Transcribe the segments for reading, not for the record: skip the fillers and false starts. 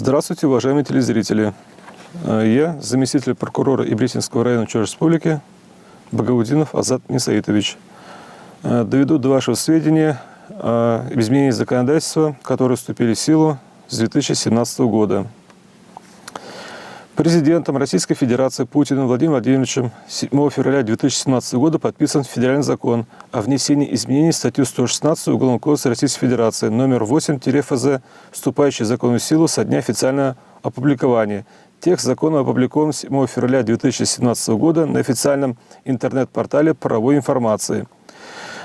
Здравствуйте, уважаемые телезрители. Я заместитель прокурора Ибрисимского района Чувашской Республики Багаудинов Азат Мисаитович. Доведу до вашего сведения изменения законодательства, которые вступили в силу с 2017 года. Президентом Российской Федерации Путиным Владимиром Владимировичем 7 февраля 2017 года подписан федеральный закон о внесении изменений в статью 116 Уголовного кодекса Российской Федерации номер 8-ФЗ, вступающий в законную силу со дня официального опубликования. Текст закона опубликован 7 февраля 2017 года на официальном интернет-портале правовой информации.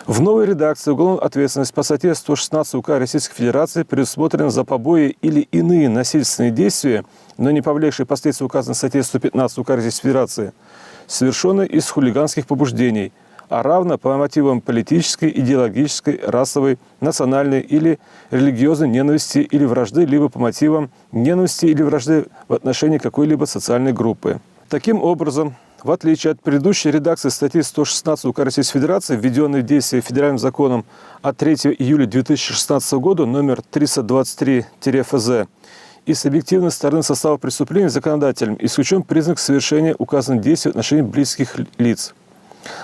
В новой редакции уголовная ответственность по статье 116 УК Российской Федерации предусмотрена за побои или иные насильственные действия, но не повлекшие последствия указанной статьи 115 УК Российской Федерации, совершенные из хулиганских побуждений, а равно по мотивам политической, идеологической, расовой, национальной или религиозной ненависти или вражды, либо по мотивам ненависти или вражды в отношении какой-либо социальной группы. Таким образом, в отличие от предыдущей редакции статьи 116 УК Российской Федерации, введенной в действие федеральным законом от 3 июля 2016 года номер 323-ФЗ, и с объективной стороны состава преступления законодателем исключен признак совершения указанных действий в отношении близких лиц.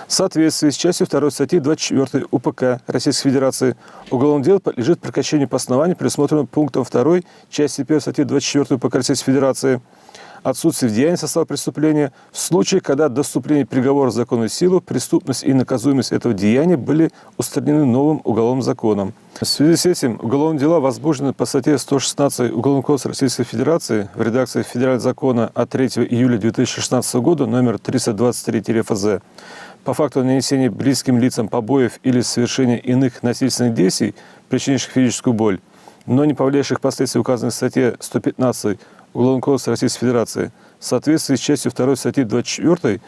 В соответствии с частью 2 статьи 24 УПК Российской Федерации уголовное дело подлежит прекращению по основанию, предусмотренному пунктом 2 части 1 статьи 24 УПК Российской Федерации, отсутствие деяния состава преступления в случае, когда до вступления приговора в законную силу преступность и наказуемость этого деяния были устранены новым уголовным законом. В связи с этим уголовные дела возбуждены по статье 116 Уголовного кодекса Российской Федерации в редакции федерального закона от 3 июля 2016 года номер 323-ФЗ по факту нанесения близким лицам побоев или совершения иных насильственных действий, причинивших физическую боль, но не повлекших последствий указанной в статье 115 Уголовного кодекса Российской Федерации, в соответствии с частью 2 статьи 24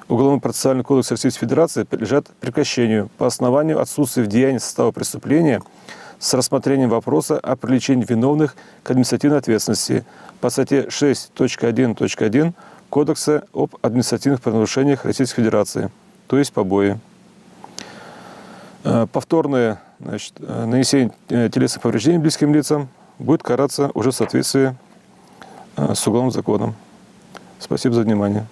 Уголовного процессуального кодекса Российской Федерации подлежат прекращению по основанию отсутствия в деянии состава преступления с рассмотрением вопроса о привлечении виновных к административной ответственности по статье 6.1.1 Кодекса об административных правонарушениях Российской Федерации, то есть побои. Повторное нанесение телесных повреждений близким лицам будет караться уже в соответствии с уголовным законом. Спасибо за внимание.